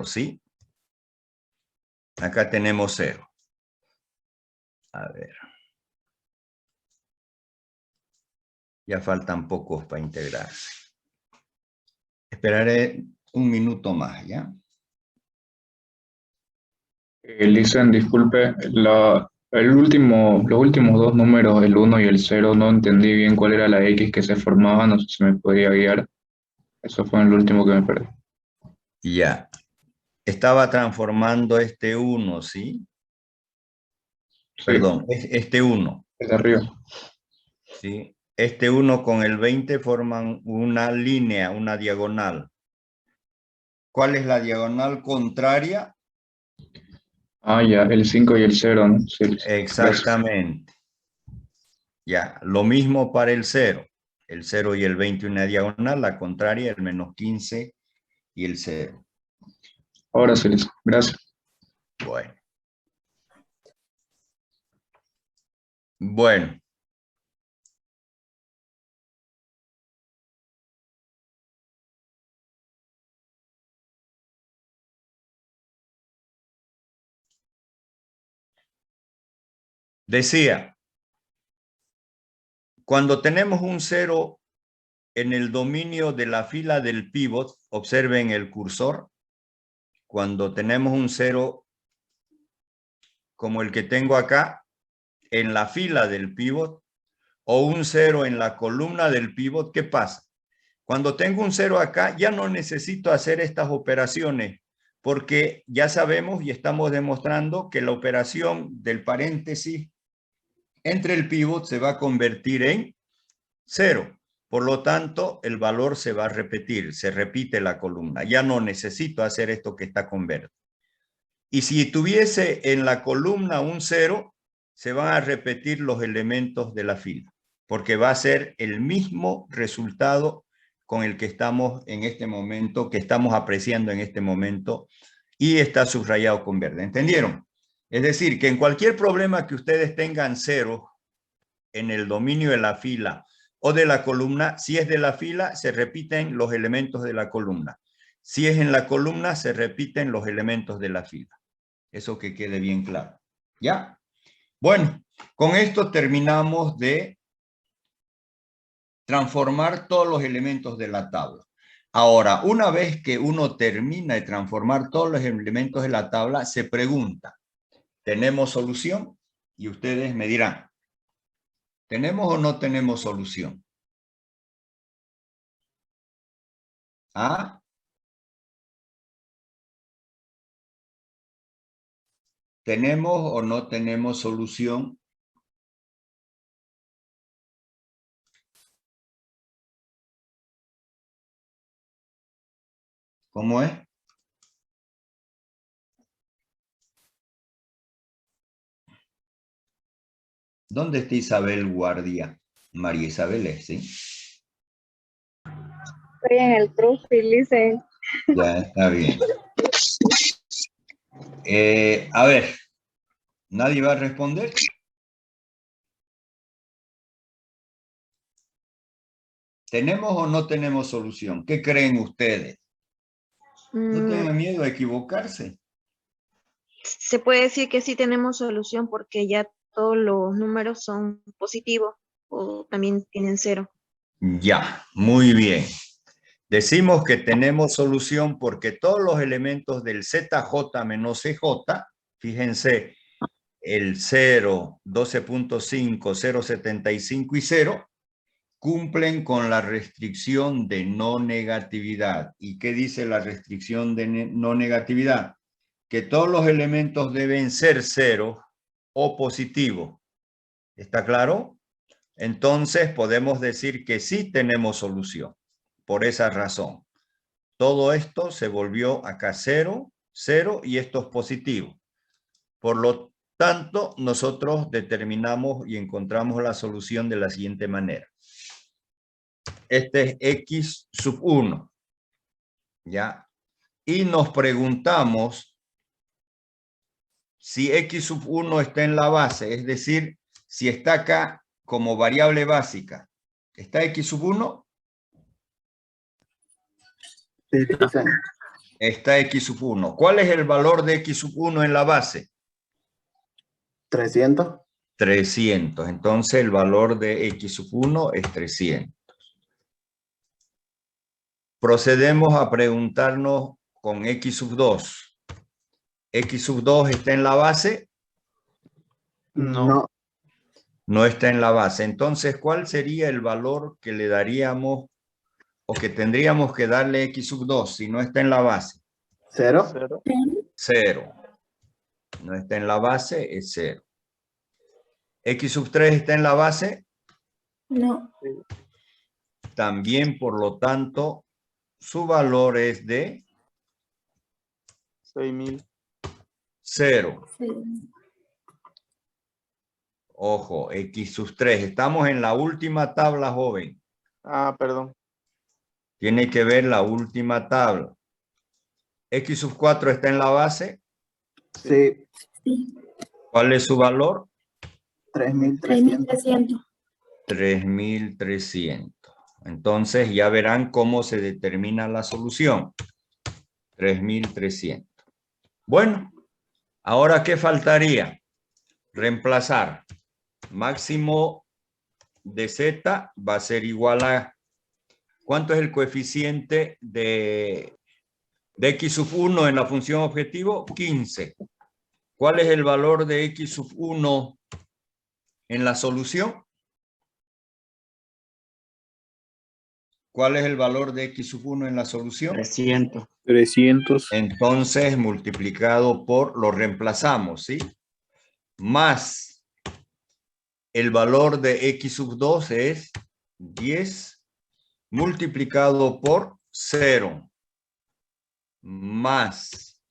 ¿sí? Acá tenemos 0. A ver. Ya faltan pocos para integrarse. Esperaré un minuto más, ¿ya? Listen, disculpe, los últimos dos números, el 1 y el 0, no entendí bien cuál era la X que se formaba, no sé si me podía guiar. Eso fue el último que me perdí. Ya. Estaba transformando este 1, ¿sí? Sí, Perdón, este 1. el de arriba. ¿Sí? Este 1 con el 20 forman una línea, una diagonal. ¿Cuál es la diagonal contraria? Ah, ya, el 5 y el 0, ¿no? Sí, gracias. Exactamente. Ya, lo mismo para el 0. El 0 y el 20 una diagonal, la contraria, el -15 y el 0. Ahora sí, listo. Gracias. Bueno. Bueno. Decía, cuando tenemos un 0 en el dominio de la fila del pivot, observen el cursor, cuando tenemos un 0 como el que tengo acá, en la fila del pivot, o un 0 en la columna del pivot, ¿qué pasa? Cuando tengo un 0 acá, ya no necesito hacer estas operaciones, porque ya sabemos y estamos demostrando que la operación del paréntesis entre el pivot se va a convertir en 0. Por lo tanto, el valor se va a repetir, se repite la columna. Ya no necesito hacer esto que está con verde. Y si tuviese en la columna un 0, se van a repetir los elementos de la fila, porque va a ser el mismo resultado con el que estamos en este momento, que estamos apreciando en este momento, y está subrayado con verde. ¿Entendieron? Es decir, que en cualquier problema que ustedes tengan 0 en el dominio de la fila o de la columna, si es de la fila, se repiten los elementos de la columna. Si es en la columna, se repiten los elementos de la fila. Eso que quede bien claro. ¿Ya? Bueno, con esto terminamos de transformar todos los elementos de la tabla. Ahora, una vez que uno termina de transformar todos los elementos de la tabla, se pregunta, ¿tenemos solución? Y ustedes me dirán, ¿tenemos o no tenemos solución? ¿Ah? ¿Tenemos o no tenemos solución? ¿Cómo es? ¿Dónde está Isabel Guardia? María Isabel es, ¿sí? Estoy en el truco y listen. Ya, está bien. A ver, ¿nadie va a responder? ¿Tenemos o no tenemos solución? ¿Qué creen ustedes? No tengan miedo a equivocarse. Se puede decir que sí tenemos solución porque ya todos los números son positivos o también tienen 0. Ya, muy bien. Decimos que tenemos solución porque todos los elementos del ZJ menos CJ, fíjense, el 0, 12.5, 0.75 y 0, cumplen con la restricción de no negatividad. ¿Y qué dice la restricción de no negatividad? Que todos los elementos deben ser 0 o positivo. ¿Está claro? Entonces podemos decir que sí tenemos solución. Por esa razón. Todo esto se volvió acá 0, 0 y esto es positivo. Por lo tanto, nosotros determinamos y encontramos la solución de la siguiente manera. Este es X sub 1. ¿Ya? Y nos preguntamos si X sub 1 está en la base, es decir, si está acá como variable básica. ¿Está X sub 1? Sí, profe. está X sub 1. ¿Cuál es el valor de X sub 1 en la base? 300. 300. Entonces el valor de X sub 1 es 300. Procedemos a preguntarnos con X sub 2. ¿X sub 2 está en la base? No. No está en la base. Entonces, ¿cuál sería el valor que le daríamos o que tendríamos que darle X sub 2 si no está en la base? 0. 0. No está en la base, es 0. X sub 3 está en la base. No. También, por lo tanto, su valor es de 6.000. 0. Sí. Ojo, X sub 3. Estamos en la última tabla, joven. Ah, perdón. Tiene que ver la última tabla. X sub 4 está en la base. Sí. Sí. ¿Cuál es su valor? 3.300. 3.300. 3.300. Entonces ya verán cómo se determina la solución. 3.300. Bueno, ahora ¿qué faltaría? Reemplazar. Máximo de Z va a ser igual a... ¿Cuánto es el coeficiente de X sub 1 en la función objetivo? 15. ¿Cuál es el valor de X sub 1 en la solución? ¿Cuál es el valor de X sub 1 en la solución? 300. 300. Entonces, multiplicado por, lo reemplazamos, ¿sí? Más el valor de X sub 2 es 10 multiplicado por 0. Más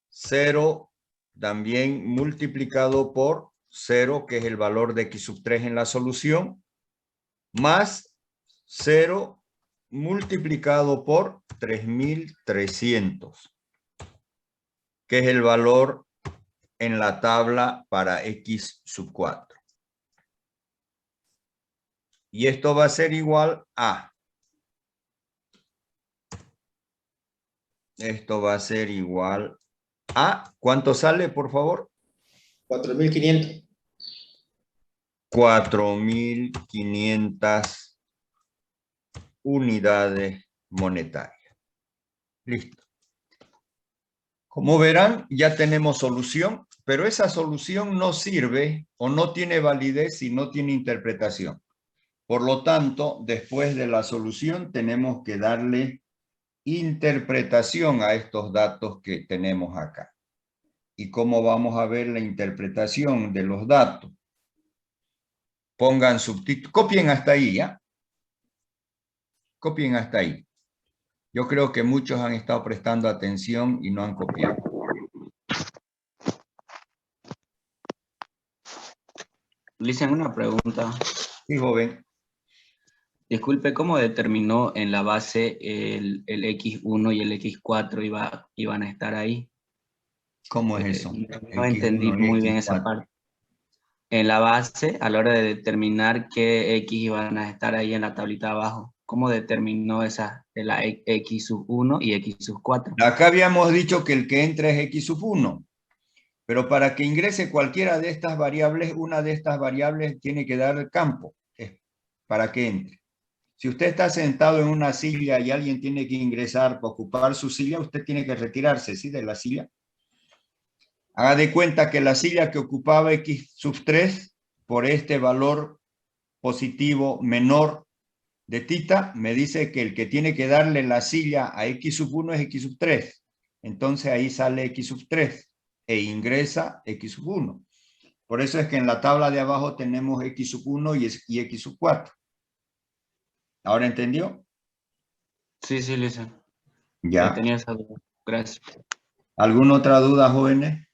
0 también multiplicado por 0, que es el valor de X sub 3 en la solución. Más 0 multiplicado por 3.300, que es el valor en la tabla para X sub 4. Y esto va a ser igual a... Esto va a ser igual a... ¿Cuánto sale, por favor? 4.500. 4.500 unidades monetarias. Listo. Como verán, ya tenemos solución, pero esa solución no sirve o no tiene validez si no tiene interpretación. Por lo tanto, después de la solución tenemos que darle interpretación a estos datos que tenemos acá. ¿Y cómo vamos a ver la interpretación de los datos? Pongan subtítulos, copien hasta ahí, ¿ya? Copien hasta ahí. Yo creo que muchos han estado prestando atención y no han copiado. Le hice una pregunta. Sí, joven. Disculpe, ¿cómo determinó en la base el X1 y el X4 iban a estar ahí? ¿Cómo es eso? No entendí X1 y muy bien esa X4. parte. En la base, a la hora de determinar qué X iban a estar ahí en la tablita abajo, ¿cómo determinó esa de la X sub 1 y X sub 4? Acá habíamos dicho que el que entra es X sub 1. Pero para que ingrese cualquiera de estas variables, una de estas variables tiene que dar el campo para que entre. Si usted está sentado en una silla y alguien tiene que ingresar para ocupar su silla, usted tiene que retirarse, ¿sí? De la silla. Haga de cuenta que la silla que ocupaba X sub 3, por este valor positivo menor de tita, me dice que el que tiene que darle la silla a X sub 1 es X sub 3. Entonces ahí sale X sub 3 e ingresa X sub 1. Por eso es que en la tabla de abajo tenemos X sub 1 y X sub 4. ¿Ahora entendió? Sí, Lisa. Ya. Tenía esa duda. Gracias. ¿Alguna otra duda, jóvenes?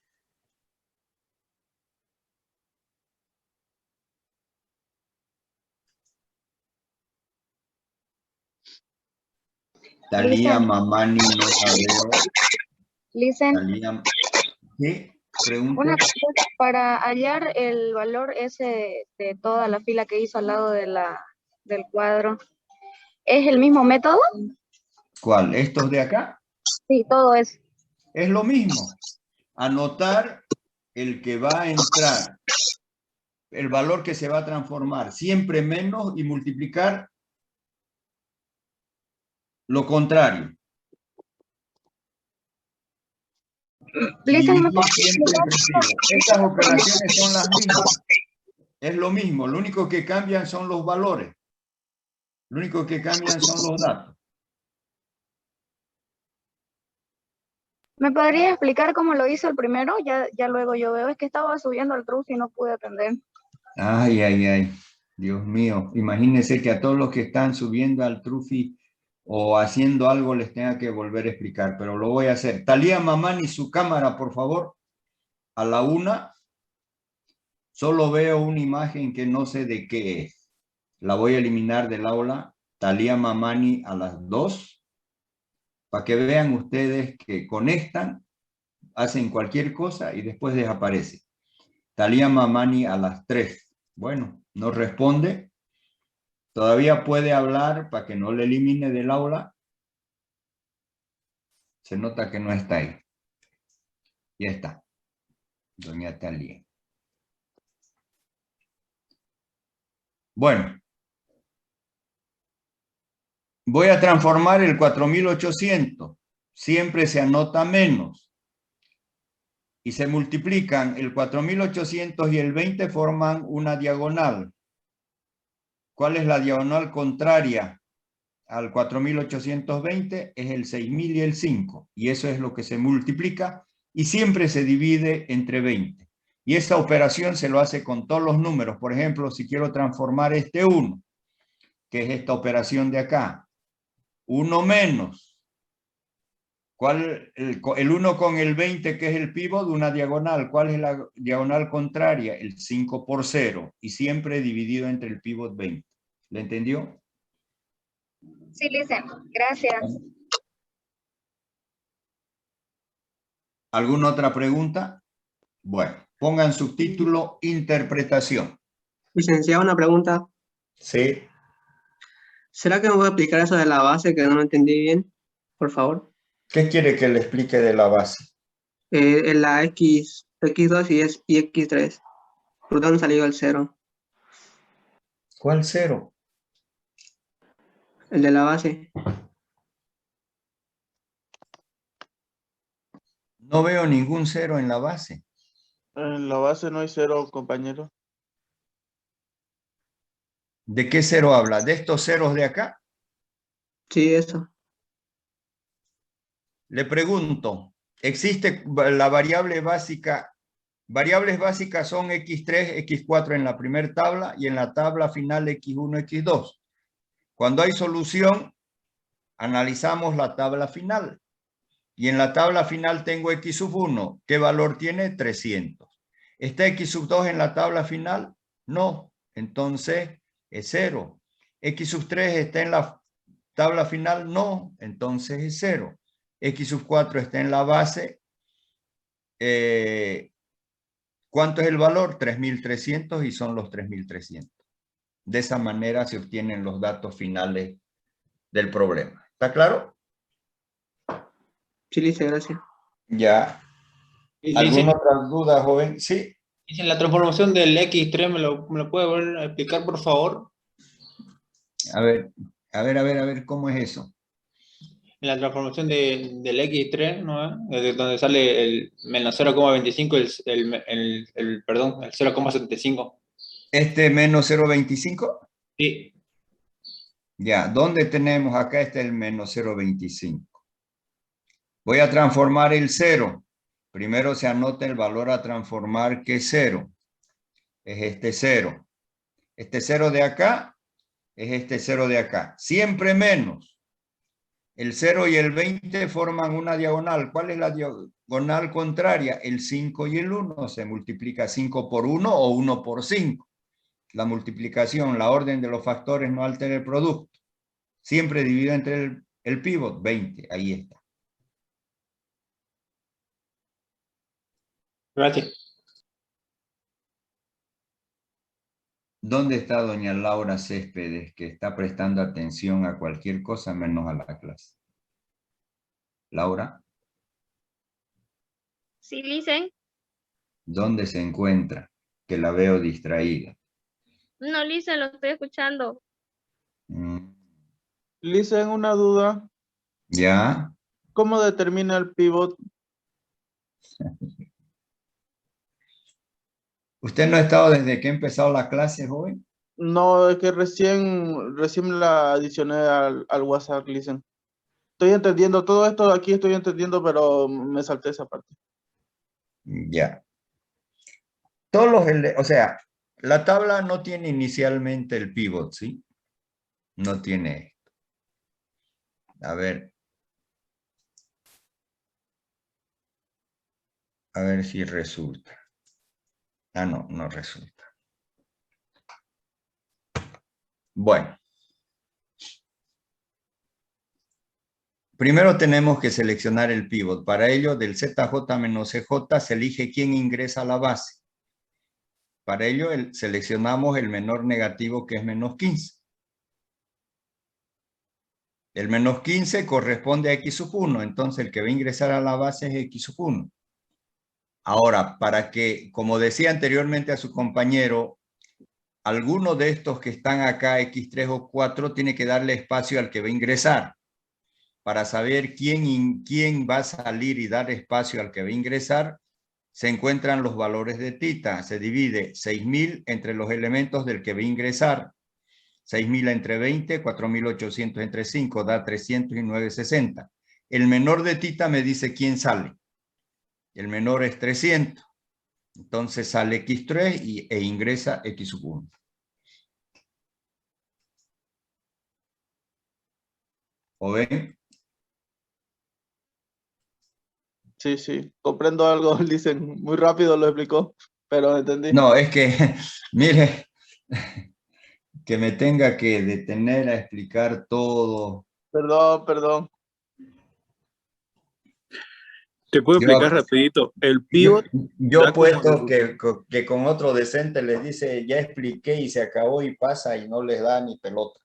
Talía, Mamani, no la veo. Listen, Talía, ¿qué? Pregunta. una pregunta, para hallar el valor ese de toda la fila que hizo al lado de del cuadro, ¿es el mismo método? ¿Cuál? ¿Estos de acá? Sí, todo es. Es lo mismo. Anotar el que va a entrar, el valor que se va a transformar, siempre menos y multiplicar lo contrario. Listen, ¿me Dividir puedes siempre explicar? recibo. Estas operaciones son las mismas. Es lo mismo. Lo único que cambian son los valores. Lo único que cambian son los datos. ¿Me podrías explicar cómo lo hizo el primero? Ya luego yo veo, es que estaba subiendo al truth y no pude atender. Ay, ay, ay. Dios mío. Imagínense que a todos los que están subiendo al Trufi o haciendo algo les tenga que volver a explicar, pero lo voy a hacer. Talía Mamani, su cámara, por favor. A la 1. Solo veo una imagen que no sé de qué es. La voy a eliminar del aula. Talía Mamani a las 2. Para que vean ustedes que conectan, hacen cualquier cosa y después desaparece. Talía Mamani a las 3. Bueno, no responde. Todavía puede hablar para que no le elimine del aula. Se nota que no está ahí. Ya está. Doña Talía. Bueno. Voy a transformar el 4800. Siempre se anota menos. Y se multiplican. El 4800 y el 20 forman una diagonal. ¿Cuál es la diagonal contraria al 4820? Es el 6000 y el 5. Y eso es lo que se multiplica. Y siempre se divide entre 20. Y esa operación se lo hace con todos los números. Por ejemplo, si quiero transformar este 1, que es esta operación de acá. 1 menos. ¿Cuál? El 1 con el 20, que es el pívot, una diagonal. ¿Cuál es la diagonal contraria? El 5 por 0. Y siempre dividido entre el pívot 20. ¿Le entendió? Sí, listen. Gracias. ¿Alguna otra pregunta? Bueno, pongan subtítulo interpretación. Licenciado, una pregunta. Sí. ¿Será que me voy a explicar eso de la base que no lo entendí bien? Por favor. ¿Qué quiere que le explique de la base? En la X2 y X3. ¿Por dónde salió el 0? ¿Cuál 0? El de la base. No veo ningún 0 en la base. En la base no hay 0, compañero. ¿De qué 0 habla? ¿De estos ceros de acá? Sí, eso. Le pregunto, ¿existe la variable básica? Variables básicas son X3, X4 en la primera tabla y en la tabla final X1, X2. Cuando hay solución, analizamos la tabla final. Y en la tabla final tengo X sub 1. ¿Qué valor tiene? 300. ¿Está X sub 2 en la tabla final? No. Entonces es 0. X sub 3 está en la tabla final? No. Entonces es 0. X sub 4 está en la base. ¿Cuánto es el valor? 3300 y son los 3300. De esa manera se obtienen los datos finales del problema. ¿Está claro? Sí, lice, gracias. Ya. ¿Alguna otra duda, joven? Sí. Dice, la transformación del X3, ¿me lo puede volver a explicar, por favor? A ver, ¿cómo es eso? En la transformación del X3, ¿no? Desde donde sale el menos 0,25, perdón, el 0,75. ¿Este menos 0,25? Sí. Ya, ¿dónde tenemos? Acá está el menos 0,25. Voy a transformar el 0. Primero se anota el valor a transformar, que es 0. Es este 0. Este 0 de acá es este 0 de acá. Siempre menos. El 0 y el 20 forman una diagonal. ¿Cuál es la diagonal contraria? El 5 y el 1. Se multiplica 5 por 1 o 1 por 5. La multiplicación, la orden de los factores no altera el producto. Siempre dividido entre el pívot, 20. Ahí está. Gracias. ¿Dónde está doña Laura Céspedes, que está prestando atención a cualquier cosa menos a la clase? Laura. Sí, Licen. ¿Dónde se encuentra? Que la veo distraída. No, Licen, lo estoy escuchando. Mm, Listen, una duda. ¿Ya? ¿Cómo determina el pivot? ¿Usted no ha estado desde que ha empezado la clase, joven? No, es que recién la adicioné al WhatsApp, listen. Estoy entendiendo todo esto de aquí, estoy entendiendo, pero me salté esa parte. Ya. Todos o sea, la tabla no tiene inicialmente el pivot, ¿sí? No tiene. A ver. A ver si resulta. Ah, no, no resulta. Bueno. Primero tenemos que seleccionar el pivot. Para ello, del ZJ menos CJ se elige quién ingresa a la base. Para ello, seleccionamos el menor negativo, que es menos 15. El menos 15 corresponde a X sub 1, entonces el que va a ingresar a la base es X sub 1. Ahora, para que, como decía anteriormente a su compañero, alguno de estos que están acá, X3 o 4, tiene que darle espacio al que va a ingresar. Para saber quién va a salir y dar espacio al que va a ingresar, se encuentran los valores de tita. Se divide 6.000 entre los elementos del que va a ingresar. 6.000 entre 20, 4.800 entre 5, da 300 y 960. El menor de tita me dice quién sale. El menor es 300. Entonces sale X3 e ingresa X sub 1. ¿O ven? Sí, sí, comprendo algo, dicen, muy rápido lo explicó, pero entendí. No, es que, mire, que me tenga que detener a explicar todo. Perdón. Te puedo Yo, explicar rapidito. El pivot yo da como puesto que con otro decente les dice, ya expliqué y se acabó y pasa y no les da ni pelota.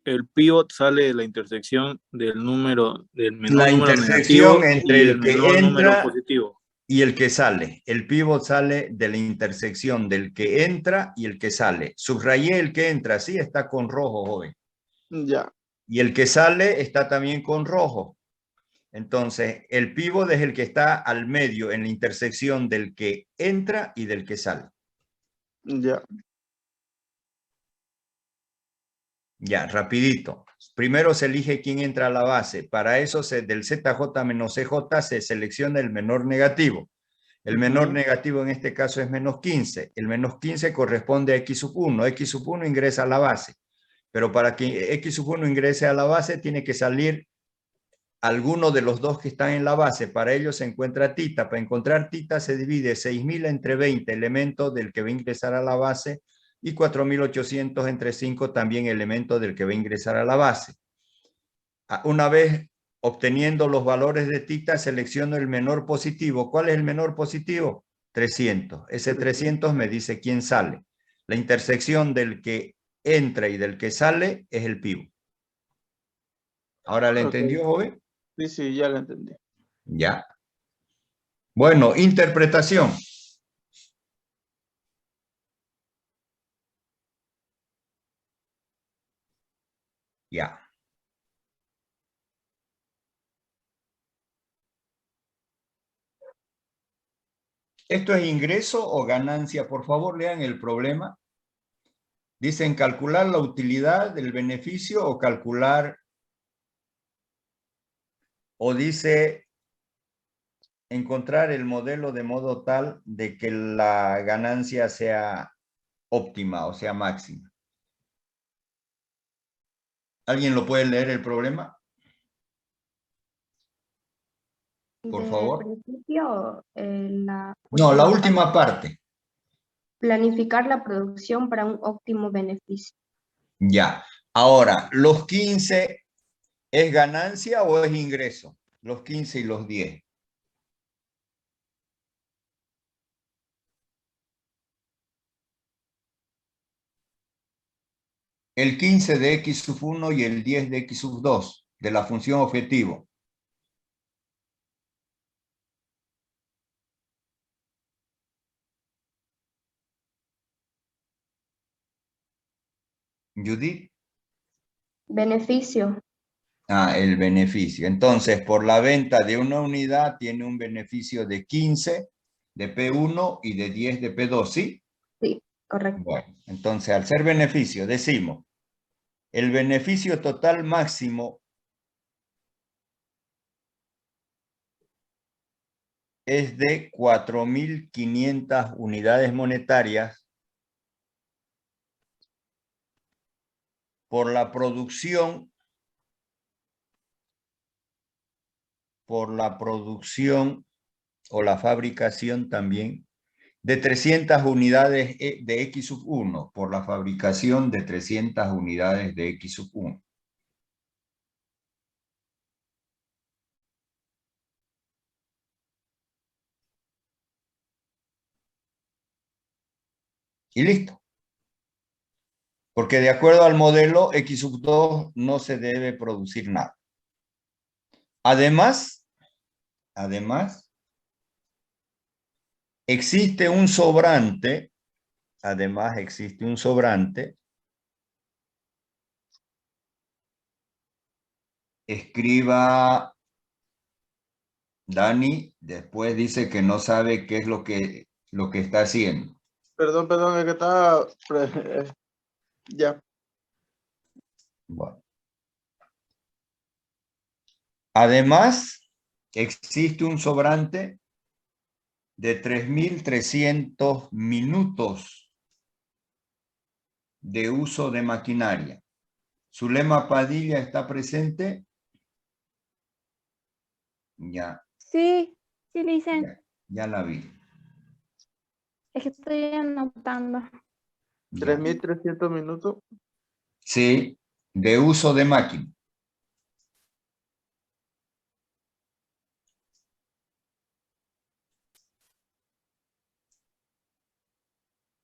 el pivot sale de la intersección del número, del menor La número intersección negativo entre y el el que menor número entra positivo. y el que sale. El pivot sale de la intersección del que entra y el que sale. Subrayé el que entra, sí, está con rojo, joven. Ya. Y el que sale está también con rojo. Entonces, el pivot es el que está al medio en la intersección del que entra y del que sale. Ya. Ya, rapidito. Primero se elige quién entra a la base. Para eso del ZJ menos CJ se selecciona el menor negativo. El menor negativo en este caso es menos 15. El menos 15 corresponde a X sub 1. X sub 1 ingresa a la base. Pero para que X sub 1 ingrese a la base tiene que salir alguno de los dos que están en la base. Para ello se encuentra tita. Para encontrar tita se divide 6.000 entre 20, elementos del que va a ingresar a la base, y 4.800 entre 5, también elemento del que va a ingresar a la base. Una vez obteniendo los valores de tita, selecciono el menor positivo. ¿Cuál es el menor positivo? 300. Ese 300 me dice quién sale. La intersección del que entra y del que sale es el pivot. ¿Ahora le entendió, joven? Sí, ya lo entendí. Ya. Bueno, interpretación. Ya. ¿Esto es ingreso o ganancia? Por favor, lean el problema. Dicen calcular la utilidad del beneficio o calcular, o dice encontrar el modelo de modo tal de que la ganancia sea óptima o sea máxima. ¿Alguien lo puede leer el problema? Por favor. Principio, No, la última parte. planificar la producción para un óptimo beneficio. Ya. Ahora, ¿los 15 es ganancia o es ingreso? Los 15 y los 10. El 15 de X sub 1 y el 10 de X sub 2 de la función objetivo. Judith. Beneficio. Ah, el beneficio. Entonces, por la venta de una unidad tiene un beneficio de 15 de P1 y de 10 de P2, ¿sí? Sí, correcto. Bueno, entonces al ser beneficio, decimos, el beneficio total máximo es de 4.500 unidades monetarias por la producción o la fabricación también de 300 unidades de X sub 1, por la fabricación de 300 unidades de X sub 1. Y listo. Porque de acuerdo al modelo X sub 2 no se debe producir nada. Además, existe un sobrante. Además, existe un sobrante. Escriba Dani, después dice que no sabe qué es lo que está haciendo. Perdón, es que estaba... ya. Bueno. Además, existe un sobrante de 3.300 minutos de uso de maquinaria. ¿Zulema Padilla está presente? Ya. Sí, sí, dicen. Ya la vi. Es que estoy anotando. Ya. 3.300 minutos. Sí, de uso de máquina.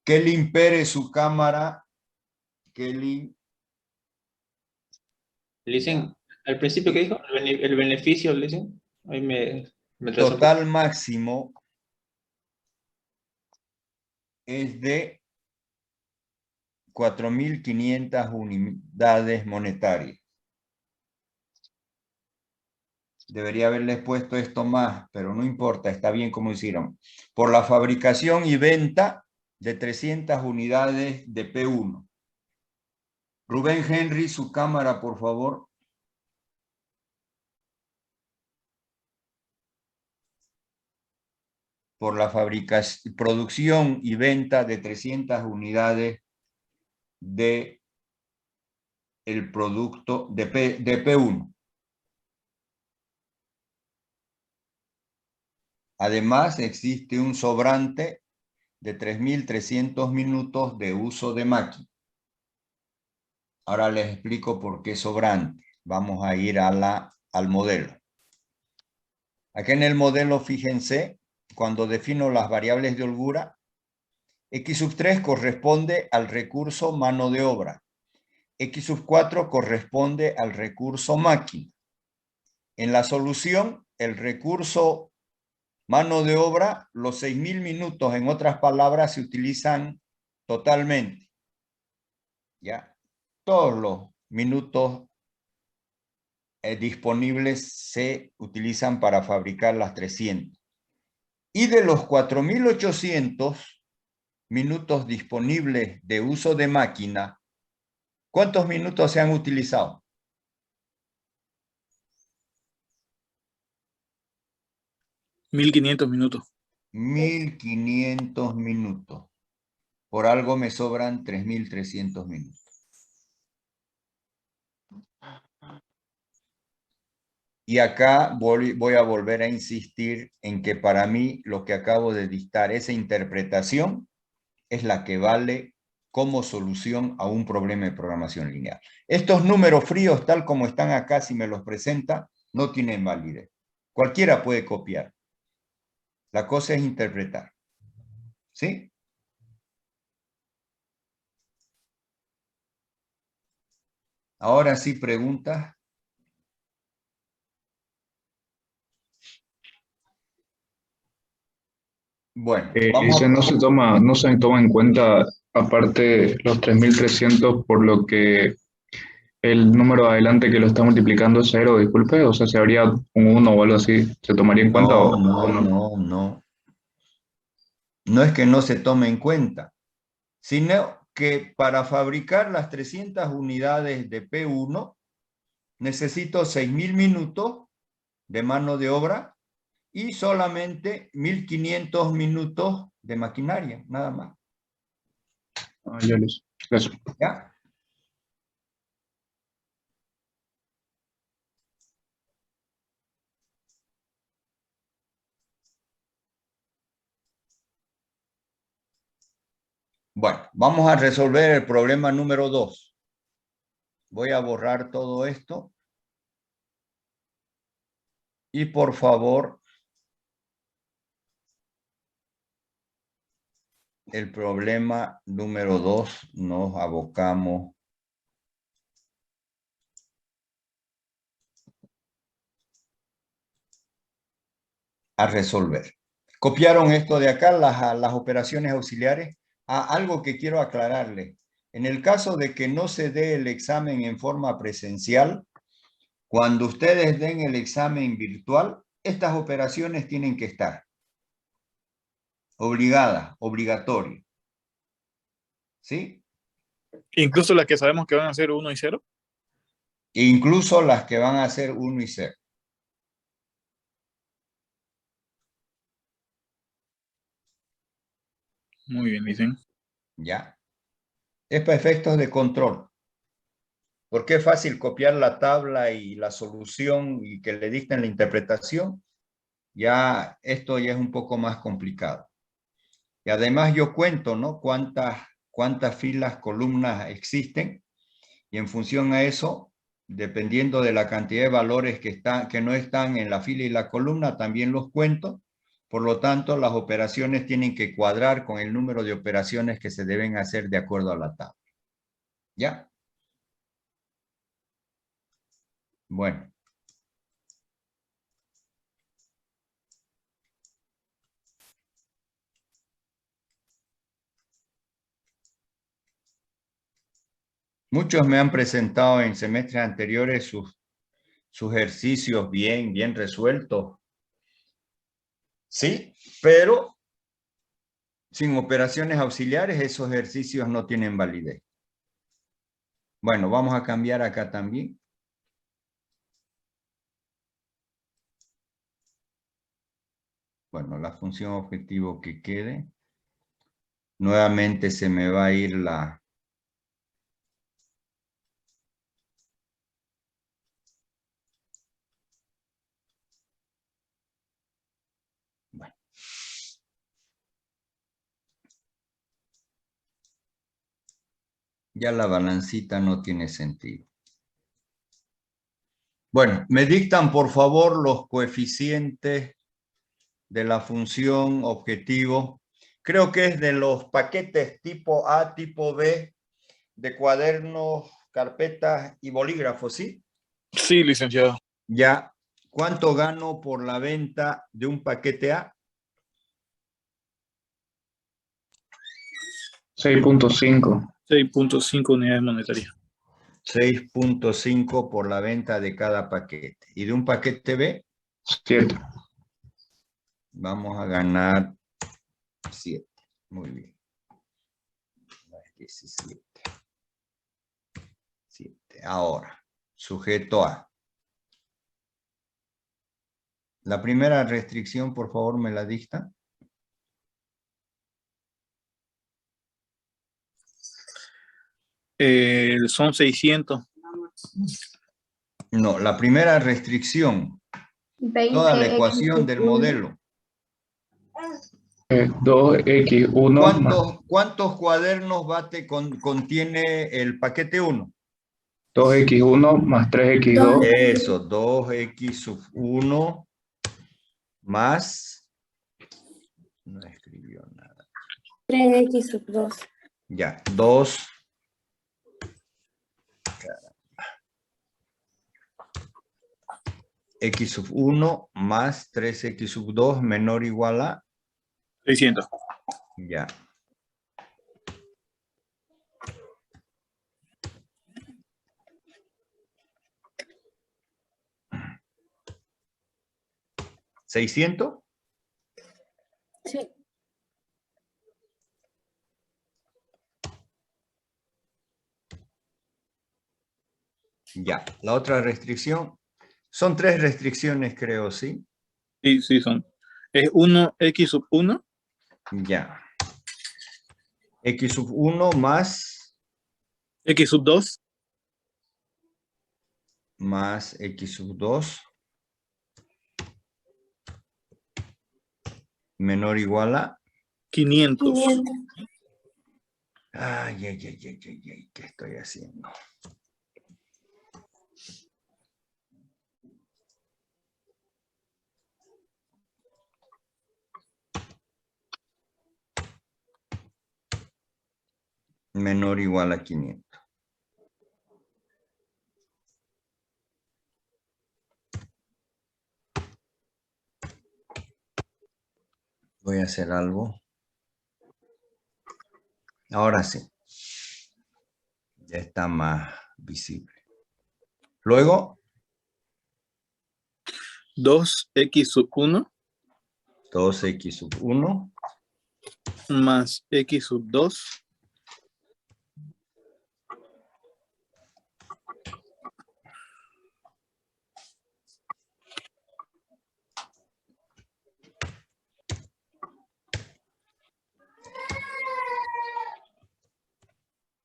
Kelly Pérez, su cámara. Kelly. Listen, al principio, ¿qué dijo? El beneficio, listen. Ahí me trazó un poco. Total máximo es de 4.500 unidades monetarias. Debería haberles puesto esto más, pero no importa, está bien como hicieron. Por la fabricación y venta de 300 unidades de P1. Rubén Henry, su cámara, por favor. Por la fabricación, producción y venta de 300 unidades de el producto de P1. Además, existe un sobrante de 3.300 minutos de uso de máquina. Ahora les explico por qué sobrante. Vamos a ir al modelo. Aquí en el modelo, fíjense, cuando defino las variables de holgura, X sub 3 corresponde al recurso mano de obra. X sub 4 corresponde al recurso máquina. En la solución, el recurso mano de obra, los 6.000 minutos, en otras palabras, se utilizan totalmente. ¿Ya? Todos los minutos disponibles se utilizan para fabricar las 300. Y de los 4.800 minutos disponibles de uso de máquina, ¿cuántos minutos se han utilizado? $1.500 minutos. 1.500 minutos. Por algo me sobran 3.300 minutos. Y acá voy a volver a insistir en que para mí lo que acabo de dictar, esa interpretación, es la que vale como solución a un problema de programación lineal. Estos números fríos, tal como están acá, si me los presenta, no tienen validez. Cualquiera puede copiar. La cosa es interpretar. ¿Sí? Ahora sí, preguntas. Bueno, vamos Dice, no se toma en cuenta aparte los 3.300 por lo que el número de adelante que lo está multiplicando es 0, disculpe, o sea, se habría un 1 o algo así, ¿se tomaría en cuenta o no? No. No es que no se tome en cuenta, sino que para fabricar las 300 unidades de P1 necesito 6.000 minutos de mano de obra y solamente 1.500 minutos de maquinaria, nada más. Ya listo. Eso. ¿Ya? Bueno, vamos a resolver el problema número 2. Voy a borrar todo esto. Y por favor, el problema número 2 nos abocamos a resolver. Copiaron esto de acá, las operaciones auxiliares. Algo que quiero aclararle. En el caso de que no se dé el examen en forma presencial, cuando ustedes den el examen virtual, estas operaciones tienen que estar obligadas, obligatorio. ¿Sí? Incluso las que sabemos que van a ser 1 y 0. Incluso las que van a ser 1 y 0. Muy bien, dicen. Ya. Es para efectos de control. Porque es fácil copiar la tabla y la solución y que le dicten la interpretación. Ya esto ya es un poco más complicado. Y además yo cuento, ¿no? Cuántas filas, columnas existen. Y en función a eso, dependiendo de la cantidad de valores que no están en la fila y la columna, también los cuento. Por lo tanto, las operaciones tienen que cuadrar con el número de operaciones que se deben hacer de acuerdo a la tabla. ¿Ya? Bueno. Muchos me han presentado en semestres anteriores sus ejercicios bien resueltos. Sí, pero sin operaciones auxiliares esos ejercicios no tienen validez. Bueno, vamos a cambiar acá también. Bueno, la función objetivo que quede. Nuevamente se me va a ir la... Bueno. Ya la balancita no tiene sentido. Bueno, me dictan por favor los coeficientes de la función objetivo. Creo que es de los paquetes tipo A, tipo B, de cuadernos, carpetas y bolígrafos, ¿sí? Sí, licenciado. Ya. ¿Cuánto gano por la venta de un paquete A? 6.5. 6.5 unidades monetarias. 6.5 por la venta de cada paquete. ¿Y de un paquete B? 7. Vamos a ganar 7. Muy bien. 17. 7. Ahora, sujeto A. La primera restricción, por favor, me la dicta. Son 600. No, la primera restricción. Toda la ecuación del modelo. 2x1 más ¿Cuántos cuadernos contiene el paquete 1? 2x1 más 3x2. Eso, 2x sub 1 más... No escribió nada. 3x sub 2. Ya, 2. X sub 1 más 3x sub 2 menor o igual a... 600. Ya. ¿600? Sí. Ya, la otra restricción. Son 3 restricciones, creo, ¿sí? Sí, sí son. Es 1x sub 1 Ya. X sub 1 más x sub 2 X sub 2 menor o igual a 500. 500. Ay, ¿qué estoy haciendo? Menor o igual a 500. Voy a hacer algo. Ahora sí. Ya está más visible. Luego, 2x sub 1 2x sub 1 más x sub 2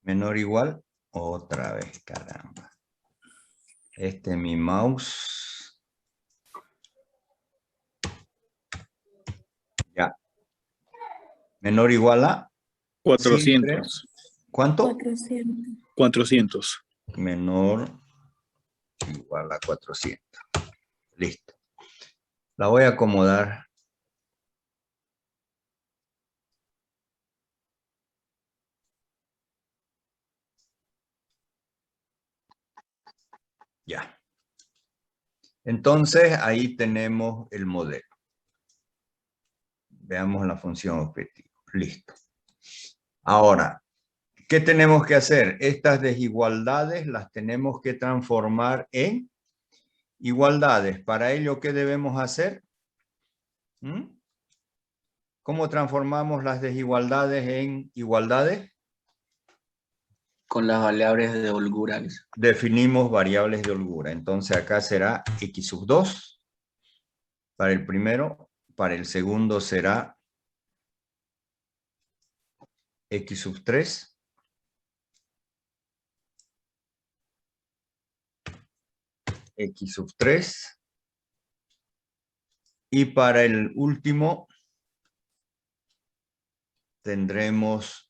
menor o igual. Otra vez, caramba. Este es mi mouse. Ya. Menor o igual a 400. siempre. ¿Cuánto? 400. 400. Menor o igual a 400. Listo. La voy a acomodar. Ya. Entonces, ahí tenemos el modelo. Veamos la función objetivo. Listo. Ahora, ¿qué tenemos que hacer? Estas desigualdades las tenemos que transformar en igualdades. Para ello, ¿qué debemos hacer? ¿Cómo transformamos las desigualdades en igualdades? Con las variables de holgura. Definimos variables de holgura. Entonces acá será x sub 2 para el primero. Para el segundo será x sub 3. X sub 3. Y para el último tendremos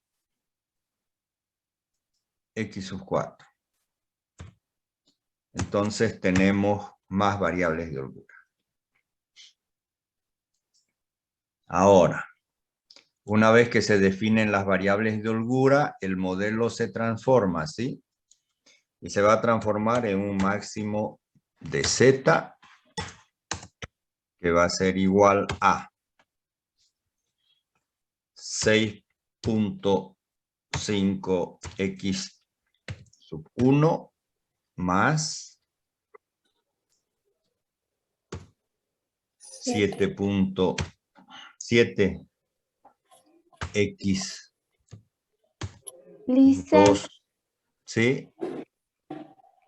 x sub 4. Entonces tenemos más variables de holgura. Ahora, una vez que se definen las variables de holgura, el modelo se transforma, ¿sí? Y se va a transformar en un máximo de z que va a ser igual a 6.5x sub 1 más 7.7x Lice, 2, ¿sí?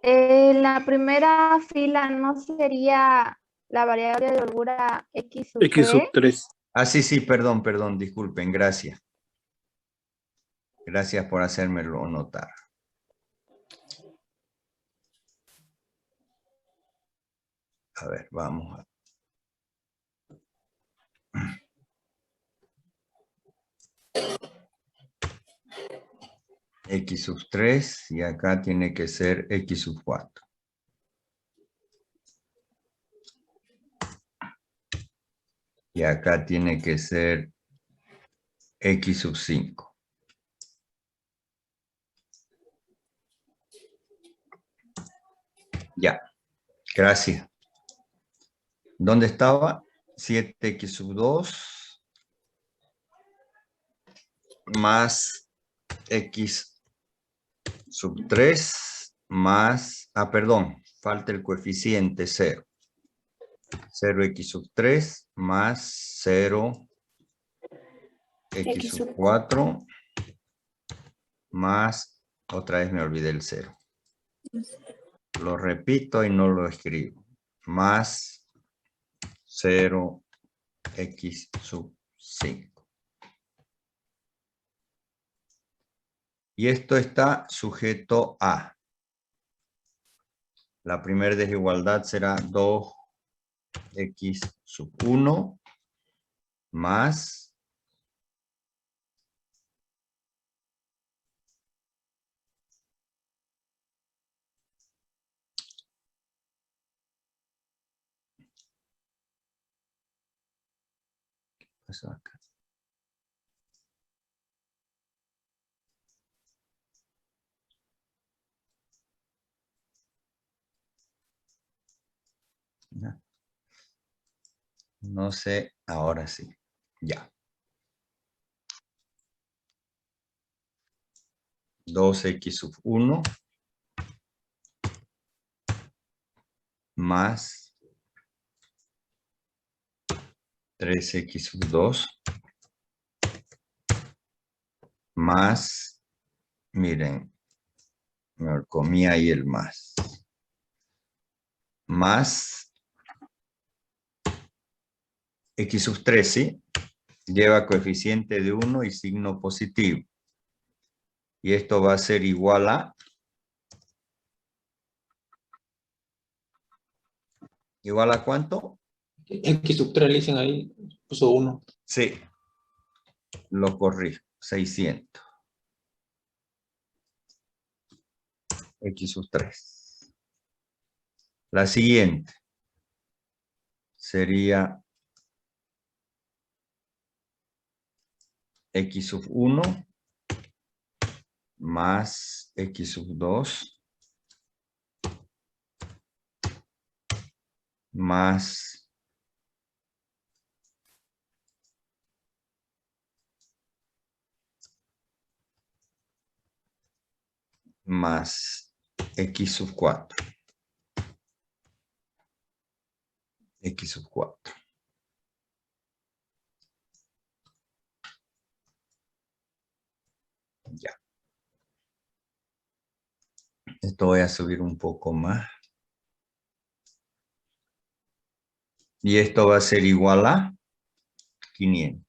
la primera fila no sería la variable de holgura x sub X sub 3. 3. Ah, sí, perdón, disculpen, gracias. Gracias por hacérmelo notar. A ver, vamos a... X sub 3 y acá tiene que ser X sub 4. Y acá tiene que ser X sub 5. Ya, gracias. ¿Dónde estaba? 7x sub 2 más x sub 3 más... Ah, perdón, falta el coeficiente 0. 0x sub 3 más 0x sub 4 más, otra vez me olvidé el 0. Lo repito y no lo escribo. Más 0x sub 5. Y esto está sujeto a. La primera desigualdad será 2x sub 1 más eso acá. No sé, ahora sí. Ya. 2x sub 1 más 3x sub 2 más, miren, me comí ahí el más x sub 3, ¿sí? Lleva coeficiente de 1 y signo positivo. Y esto va a ser igual a... ¿Igual a cuánto? X sub 3 le dicen ahí, puso 1. Sí. Lo corrijo. 600. X sub 3. La siguiente sería x sub 1 más x sub 2 más x sub 4. X sub 4. Ya. Esto voy a subir un poco más. Y esto va a ser igual a 500.